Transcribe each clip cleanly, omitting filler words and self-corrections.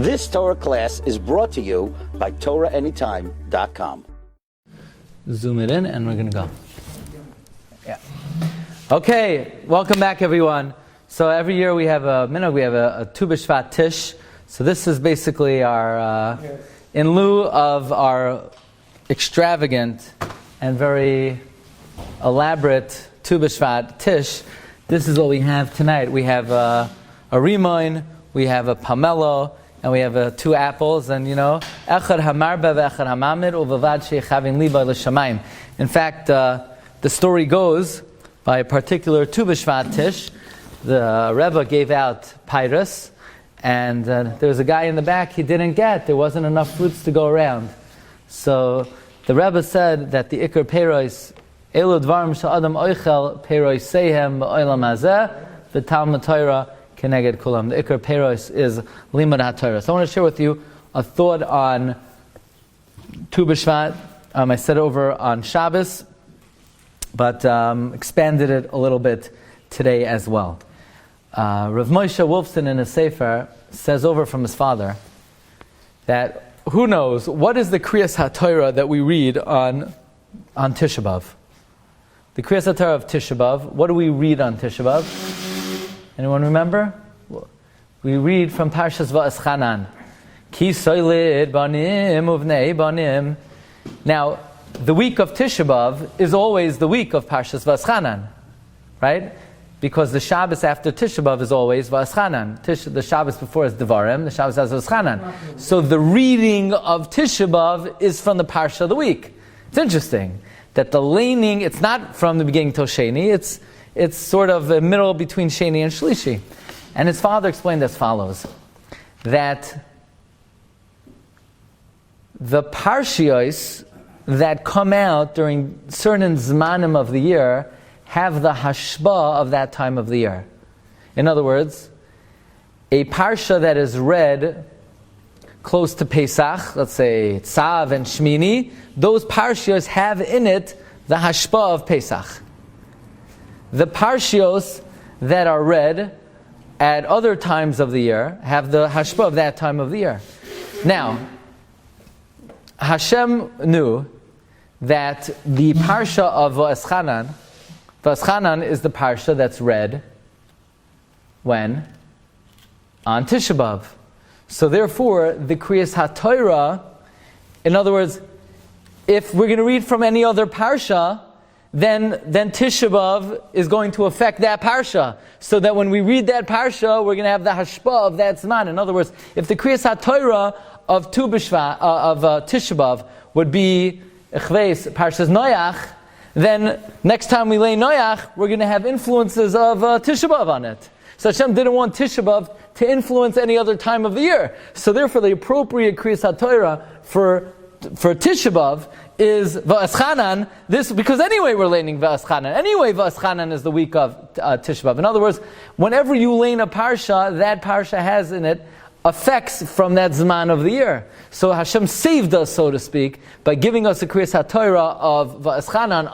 This Torah class is brought to you by TorahAnytime.com. Zoom it in and we're going to go. Yeah. Okay, welcome back everyone. So every year we have a Tu B'Shvat Tish. So this is basically our, in lieu of our extravagant and very elaborate Tu B'Shvat Tish, this is what we have tonight. We have a rimoin, we have a pomelo, and we have 2 apples, and echad hamarba ve'echad hamamid u'vavad she'chavin liba l'shamayim. In fact, the story goes by a particular Tu B'Shvat Tish. The Rabbi gave out Peiros, and there was a guy in the back he didn't get. There wasn't enough fruits to go around. So the Rabbi said that the Ikar Peiros, Elu dvarim sha'adam oichel Peiros sehem ba'olam hazeh v'talmud Torah keneged kulam. The Ikar Peiros is limud haTorah. So I want to share with you a thought on Tu B'Shvat. I said it over on Shabbos, but expanded it a little bit today as well. Rav Moshe Wolfson in his Sefer says over from his father that who knows what is the Kriyas HaTorah that we read on Tisha B'Av. The Kriyas HaTorah of Tisha B'Av. What do we read on Tisha B'Av? Anyone remember? We read from Parshas Va'eschanan. Ki soilid banim uvnei banim. Now, the week of Tisha B'Av is always the week of Parshas Va'eschanan, right? Because the Shabbos after Tisha B'Av is always Va'eschanan. The Shabbos before is Devarim, the Shabbos after is Va'eschanan. So the reading of Tisha B'Av is from the Parsha of the week. It's interesting that the laning, it's not from the beginning till Sheni, it's sort of the middle between Sheni and Shlishi. And his father explained as follows, that the Parshios that come out during certain zmanim of the year have the hashba of that time of the year. In other words, a parsha that is read close to Pesach, let's say Tzav and Shmini, those parshios have in it the hashba of Pesach. The parshios that are read at other times of the year have the hashba of that time of the year. Now, Hashem knew that the parsha of Va'eschanan is the parsha that's read when? On Tisha B'Av. So therefore, the Kriyas HaTorah, in other words, if we're going to read from any other parsha, then Tisha B'Av is going to affect that parsha. So that when we read that parsha, we're going to have the hashpa of that zman. In other words, if the Kriyas HaTorah of Tu B'Shvat, of Tisha B'Av would be Echveis, Parshas Noach, then next time we lay Noach, we're going to have influences of Tisha B'Av on it. So Hashem didn't want Tisha B'Av to influence any other time of the year. So therefore the appropriate Kriyas HaTorah for Tisha B'Av is Va'eschanan, this, because anyway we're laning Va'eschanan. Anyway Va'eschanan is the week of Tisha B'Av. In other words, whenever you lane a Parsha, that Parsha has in it effects from that Zman of the year. So Hashem saved us, so to speak, by giving us a Kriyas HaTorah of Va'eschanan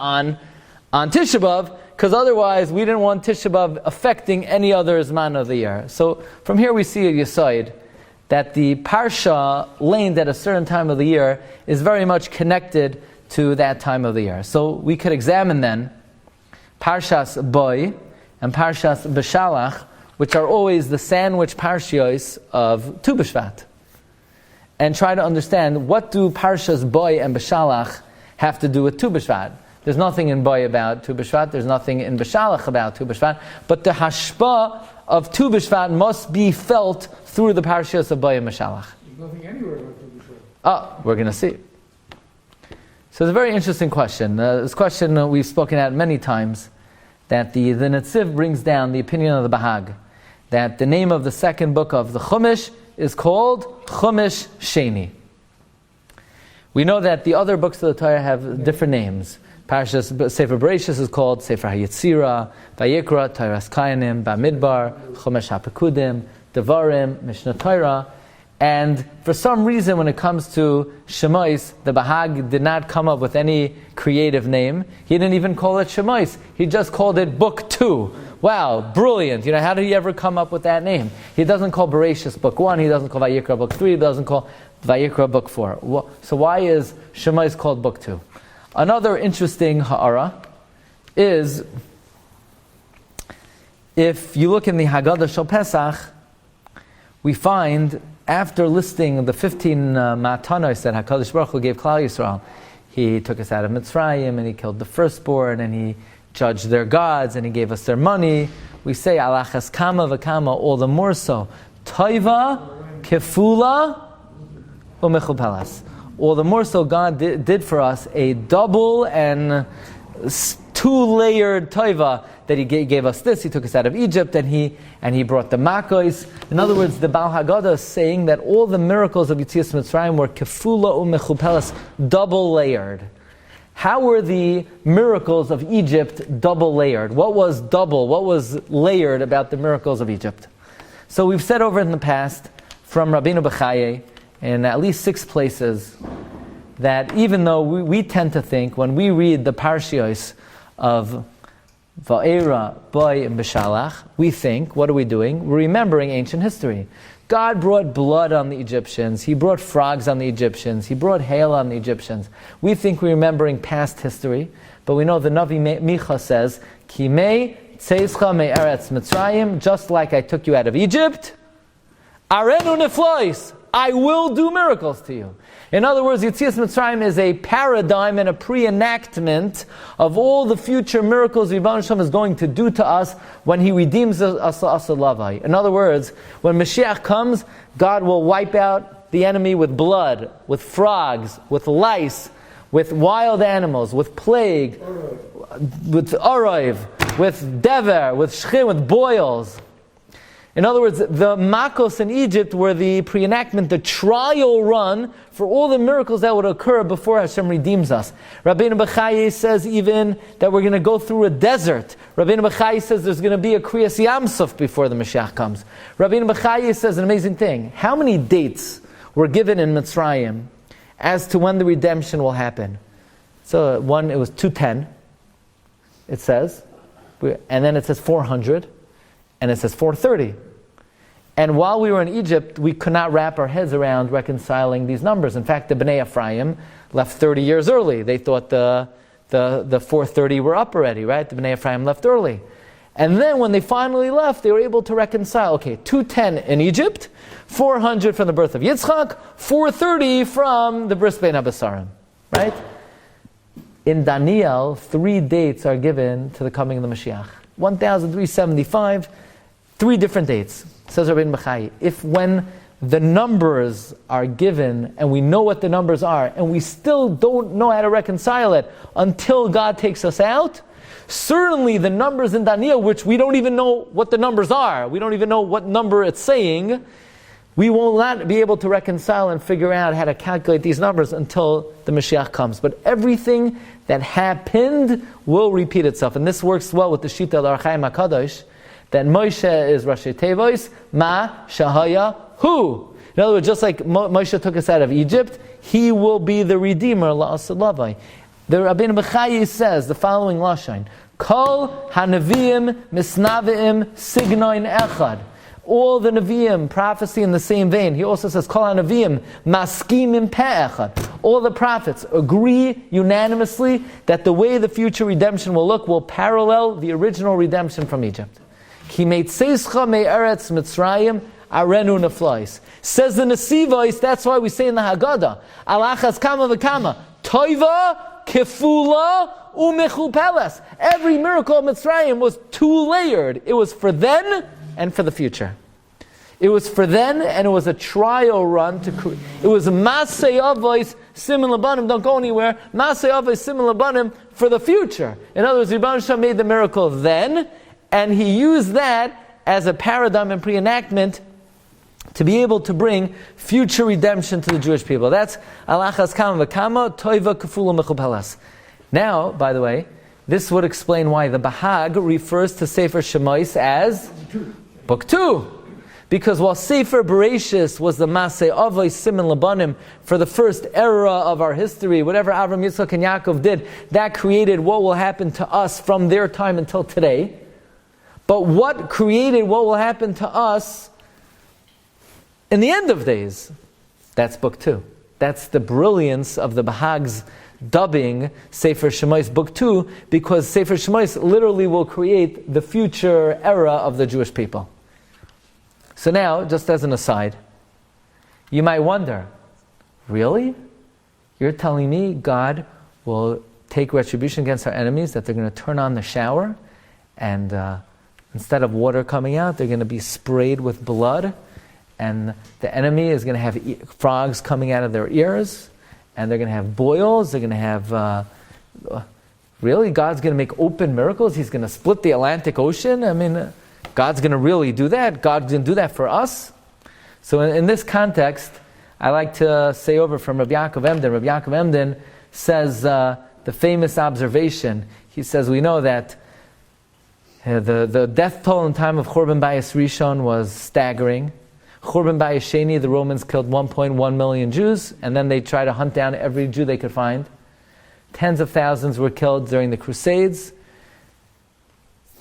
on Tisha B'Av, because otherwise we didn't want Tisha B'Av affecting any other Zman of the year. So from here we see a Yesod that the Parsha laned at a certain time of the year is very much connected to that time of the year. So we could examine then Parshas Boy and Parshas B'Shalach, which are always the sandwich Parshios of Tu B'Shvat, and try to understand what do Parshas Boy and B'Shalach have to do with Tu B'Shvat. There's nothing in Boy about Tu B'Shvat, there's nothing in B'Shalach about Tu B'Shvat, but the hashpa of Tu B'Shvat must be felt through the Parshios of Boy and B'Shalach. There's nothing anywhere about Tu B'Shvat. Oh, we're going to see. So it's a very interesting question. This question we've spoken at many times, that the Netziv brings down the opinion of the Bahag, that the name of the second book of the Chumash is called Chumash Sheni. We know that the other books of the Torah have different names. Parshas Sefer Bereishis is called Sefer HaYetzira, Vayikra, Teiras Kayanim, Bamidbar, Chumash HaPekudim, Devarim, Mishnah Torah. And for some reason, when it comes to Shemais, the Bahag did not come up with any creative name. He didn't even call it Shemais. He just called it Book 2, Wow, brilliant. How did he ever come up with that name? He doesn't call Bereshis book 1, he doesn't call Vayikra book 3, he doesn't call Vayikra book 4. So why is Shemais called book 2? Another interesting ha'ara is, if you look in the Haggadah Shel Pesach, we find, after listing the 15 matanos that HaKadosh Baruch Hu gave Klal Yisrael, he took us out of Mitzrayim, and he killed the firstborn, and he judged their gods, and he gave us their money. We say, alachas kama v'kama, all the more so. Toiva, kefula, umechupelas. All the more so God did for us a double and two-layered toiva, that he gave us this. He took us out of Egypt, and he brought the Makos. In other words, the Baal Haggadah is saying that all the miracles of Yetzias Mitzrayim were kefula umechupelas, double-layered. How were the miracles of Egypt double-layered? What was double? What was layered about the miracles of Egypt? So we've said over in the past, from Rabbeinu Bechaye, in at least 6 places, that even though we tend to think, when we read the Parshios of Va'era, Boy, and Beshalach, we think, what are we doing? We're remembering ancient history. God brought blood on the Egyptians. He brought frogs on the Egyptians. He brought hail on the Egyptians. We think we're remembering past history, but we know the Navi Micha says, Ki mei tzeischa me eretz Mitzrayim, just like I took you out of Egypt, arenu neflois, I will do miracles to you. In other words, Yetzias Mitzrayim is a paradigm and a pre-enactment of all the future miracles Rebbeinu Shalom is going to do to us when He redeems us lavai. In other words, when Mashiach comes, God will wipe out the enemy with blood, with frogs, with lice, with wild animals, with plague, with orov, with dever, with shchim, with boils. In other words, the Makos in Egypt were the pre-enactment, the trial run for all the miracles that would occur before Hashem redeems us. Rabbeinu Bechaye says even that we're going to go through a desert. Rabbeinu Bechaye says there's going to be a Kriyas Yamsuf before the Mashiach comes. Rabbeinu Bechaye says an amazing thing. How many dates were given in Mitzrayim as to when the redemption will happen? So one, it was 210, it says, and then it says 400, and it says 430. And while we were in Egypt, we could not wrap our heads around reconciling these numbers. In fact, the Bnei Ephraim left 30 years early. They thought the 430 were up already, right? The Bnei Ephraim left early. And then when they finally left, they were able to reconcile, 210 in Egypt, 400 from the birth of Yitzchak, 430 from the Bris Bein HaBasarim, right? In Daniel, 3 dates are given to the coming of the Mashiach. 1375, 3 different dates. Says Rabbeinu Bechaye, if when the numbers are given and we know what the numbers are and we still don't know how to reconcile it until God takes us out, certainly the numbers in Daniel, which we don't even know what the numbers are, we don't even know what number it's saying, we will not be able to reconcile and figure out how to calculate these numbers until the Mashiach comes. But everything that happened will repeat itself. And this works well with the Shita of Archaim HaKadosh, that Moshe is Rashi Tevois, Ma Shahaya Hu. In other words, just like Moshe took us out of Egypt, he will be the Redeemer, La'asad Lavai. The Rabbeinu Bechaye says the following Lashon, Kol HaNeviim Misnaveim Signoin Echad. All the Nevi'im, prophecy in the same vein. He also says, Kol HaNeviim Maskimim Pe'echad. All the prophets agree unanimously that the way the future redemption will look will parallel the original redemption from Egypt. Ki meitzeischa me'eretz Mitzrayim arenu neflois. Says the Nesivos, that's why we say in the Haggadah, alachas kama v'kama, toiva, kefula, umechupelas. Every miracle of Mitzrayim was 2-layered. It was for then and for the future. It was for then, and it was a trial run to create. It was masei avos simin labanim. Don't go anywhere. Masei avos simin labanim for the future. In other words, Rebbeinu Shalom made the miracle then, and he used that as a paradigm and pre-enactment to be able to bring future redemption to the Jewish people. That's alachas kama v'kama toiva kefula mechupelas. Now, by the way, this would explain why the Bahag refers to Sefer Shemais as Book 2. Because while Sefer Bereshis was the Masei Avos Simin Labanim for the first era of our history, whatever Avram, Yitzchak, and Yaakov did, that created what will happen to us from their time until today. But what created what will happen to us in the end of days? That's book 2. That's the brilliance of the Bahag's dubbing Sefer Shemos book 2, because Sefer Shemos literally will create the future era of the Jewish people. So now, just as an aside, you might wonder, really? You're telling me God will take retribution against our enemies, that they're going to turn on the shower, and instead of water coming out, they're going to be sprayed with blood, and the enemy is going to have frogs coming out of their ears, and they're going to have boils, they're going to have... really? God's going to make open miracles? He's going to split the Atlantic Ocean? I mean, God's going to really do that? God's going to do that for us? So in this context, I like to say over from Rabbi Yaakov Emden. Rabbi Yaakov Emden says the famous observation. He says, we know that the death toll in time of Churban Bayis Rishon was staggering. Churban Bayis Sheni, the Romans killed 1.1 million Jews, and then they tried to hunt down every Jew they could find. Tens of thousands were killed during the Crusades.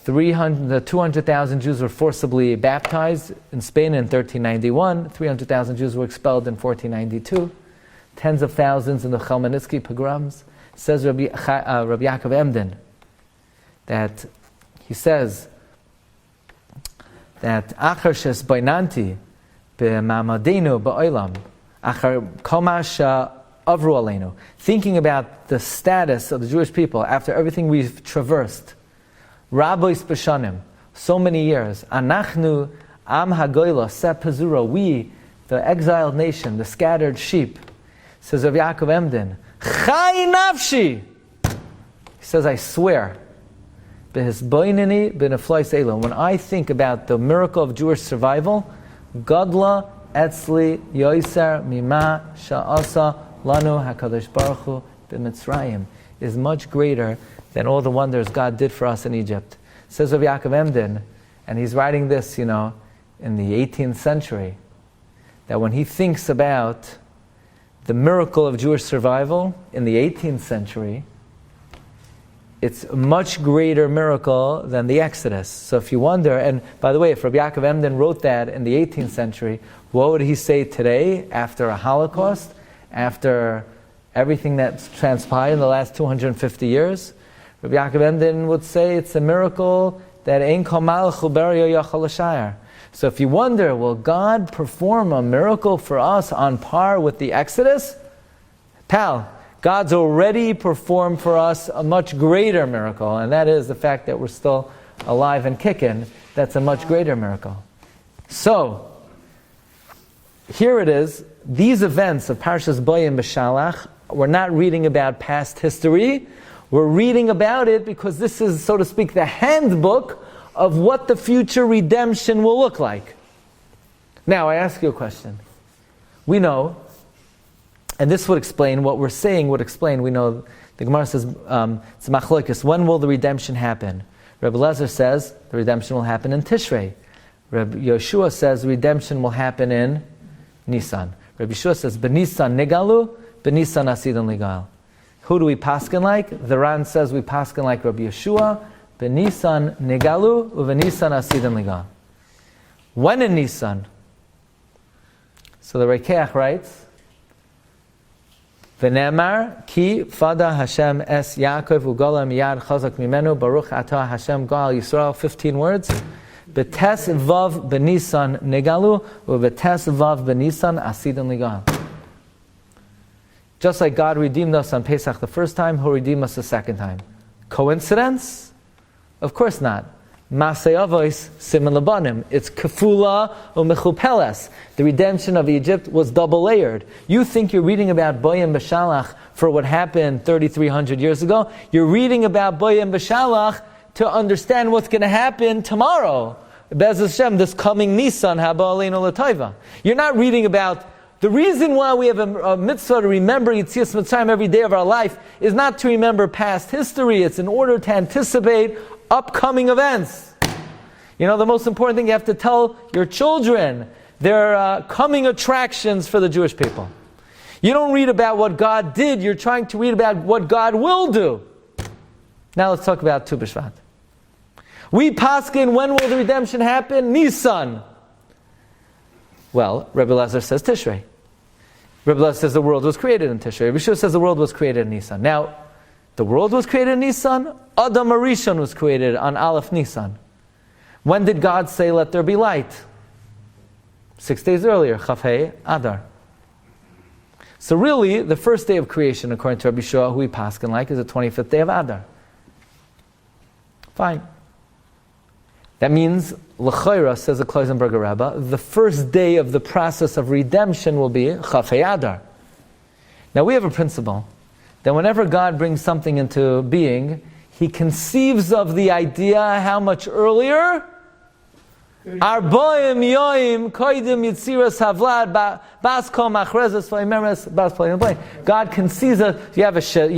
200,000 Jews were forcibly baptized in Spain in 1391. 300,000 Jews were expelled in 1492. Tens of thousands in the Chmielnicki pogroms. Says Rabbi Yaakov Emden that he says that Achar shes bainanti b'mamadenu ba'olam achar komash avru aleinu, thinking about the status of the Jewish people after everything we've traversed. Rabbois b'shanim, so many years. Anachnu am haGeula seh pezura, we, the exiled nation, the scattered sheep. Says Rav Yaakov Emden, Chai nafshi. He says, I swear, b'hisboineni b'neflois elam. When I think about the miracle of Jewish survival, Gadla etzli yoiser mima sha'asa lanu hakadosh baruch hu b'mitzrayim, is much greater than all the wonders God did for us in Egypt. Says Rav Yaakov Emden, and he's writing this, in the 18th century, that when he thinks about the miracle of Jewish survival in the 18th century, it's a much greater miracle than the Exodus. So if you wonder, and by the way, if Rabbi Yaakov Emden wrote that in the 18th century, what would he say today after a Holocaust, after everything that's transpired in the last 250 years? Rabbi Yaakov Emden would say it's a miracle that ein kol malach u'berio yachal l'shayar. So if you wonder, will God perform a miracle for us on par with the Exodus? Pal, God's already performed for us a much greater miracle, and that is the fact that we're still alive and kicking. That's a much greater miracle. So, here it is. These events of Parshas Boyim B'Shalach, we're not reading about past history. We're reading about it because this is, so to speak, the handbook of what the future redemption will look like. Now, I ask you a question. We know, and this would explain, what we're saying would explain, we know, the Gemara says, it's machlokes, when will the redemption happen? Rabbi Lezer says the redemption will happen in Tishrei. Rabbi Yeshua says redemption will happen in Nisan. Rabbi Yeshua says, B'Nisan nigalu, B'Nisan asidan ligal. Who do we paskin like? The Ran says we paskin like Rabbi Yeshua, B'Nisan nigalu, u'V'Nisan asidan ligal. When in Nisan? So the Rekeach writes, V'nemar ki fada Hashem es Yaakov u'gola miyad chazak mimenu baruch atah Hashem gal Yisrael, 15 words. B'tes vav b'Nisan nigalu u'b'tes vav b'Nisan asidan ligal. Just like God redeemed us on Pesach the first time, He'll redeem us the second time. Coincidence? Of course not. Masei Avos siman labanim. It's kefula u'mechupeles. The redemption of Egypt was double layered. You think you're reading about Boyim B'Shalach for what happened 3,300 years ago. You're reading about Boyim B'Shalach to understand what's going to happen tomorrow. Be'ez Hashem, this coming Nisan, haba aleinu l'taiva. You're not reading about. The reason why we have a mitzvah to remember Yetzias Mitzrayim every day of our life is not to remember past history. It's in order to anticipate upcoming events. The most important thing you have to tell your children, they're coming attractions for the Jewish people. You don't read about what God did, you're trying to read about what God will do. Now let's talk about Tu B'Shvat. We paskin, when will the redemption happen? Nisan. Well, Rebbe Lazar says Tishrei. Rebbe Lazar says the world was created in Tishrei. Rebbe Shiur says the world was created in Nisan. Now, the world was created in Nisan. Adam Arishon was created on Aleph Nisan. When did God say, let there be light? 6 days earlier, Chafei Adar. So really, the first day of creation, according to Rabbi Shiur, who we paskin like, is the 25th day of Adar. Fine. That means, L'chaira, says the Kloisenberger Rebbe, the first day of the process of redemption will be Chafei Adar. Now we have a principle that whenever God brings something into being, He conceives of the idea how much earlier? Arboim yoim koidim yitziras havlad bas kol machrezes v'yimeres bas playing. God conceives of, you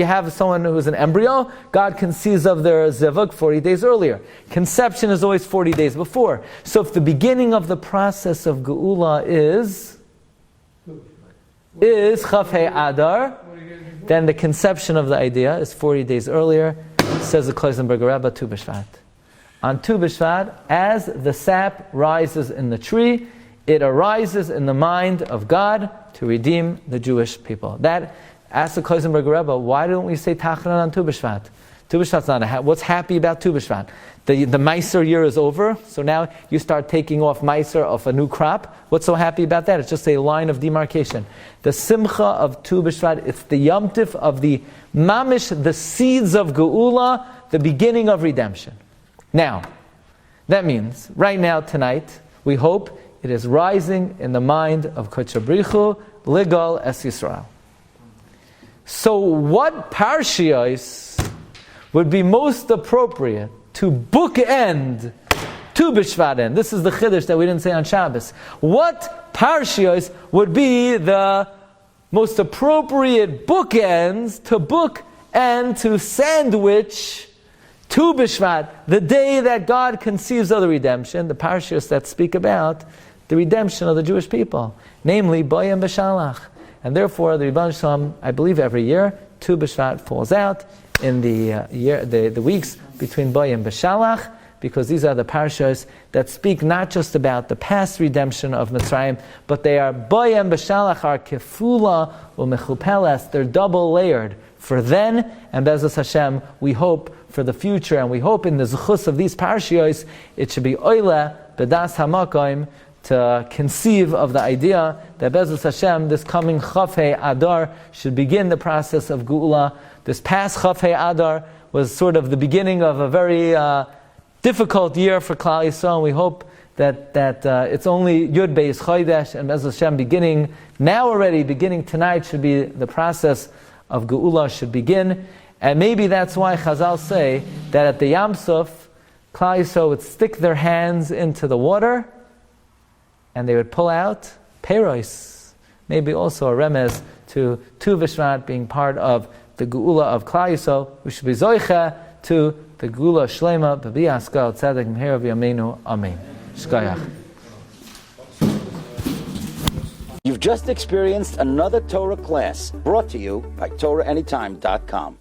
have someone who's an embryo, God conceives of their zivug 40 days earlier. Conception is always 40 days before. So if the beginning of the process of Geula is Chafei Adar, then the conception of the idea is 40 days earlier, says the Kloisenberger Rebbe, Tu B'Shvat. On Tu B'Shvat, as the sap rises in the tree, it arises in the mind of God to redeem the Jewish people. That, ask the Kloisenberger Rebbe, why don't we say Tachran on Tu B'Shvat? Tu B'Shvat's not what's happy about Tu B'Shvat? The Meiser year is over, so now you start taking off Meiser of a new crop. What's so happy about that? It's just a line of demarcation. The Simcha of Tu B'Shvat, it's the Yom Tif of the Mamish, the seeds of Geula, the beginning of redemption. Now, that means, right now, tonight, we hope it is rising in the mind of Kodesh Brichu, Ligal Es Yisrael. So what Parshios would be most appropriate to bookend Tu B'Shvat in? This is the Chiddush that we didn't say on Shabbos. What Parshios would be the most appropriate bookends to book and to sandwich Tu B'Shvat, the day that God conceives of the redemption, the Parshios that speak about the redemption of the Jewish people, namely Boyim B'Shalach. And therefore, the Rebbeinu Shalom, I believe every year, Tu B'Shvat falls out in the weeks between Boyim B'Shalach, because these are the Parshios that speak not just about the past redemption of Mitzrayim, but they are Boyim B'Shalach, are Kefula U'Mechupeles, they're double layered for then, and Be'ezus Hashem, we hope for the future, and we hope in the zechus of these Parshios, it should be Oile, B'das HaMakoim, to conceive of the idea that Be'ezus Hashem, this coming Chafei Adar, should begin the process of Geula. This past Chafei Adar was sort of the beginning of a very difficult year for Klal Yisrael, and we hope that it's only Yud Beis Chodesh, and Be'ezus Hashem beginning tonight should be the process of Geula should begin. And maybe that's why Chazal say that at the Yam Suf, Klal Yisrael would stick their hands into the water and they would pull out Peiros. Maybe also a remez to Tu B'Shvat being part of the Geula of Klal Yisrael. We should be Zoicha to the Geula Shlema, B'bi Askal, Tzedek, Mehera V'Yameinu, Amen. Shkoyach. You've just experienced another Torah class brought to you by TorahAnytime.com.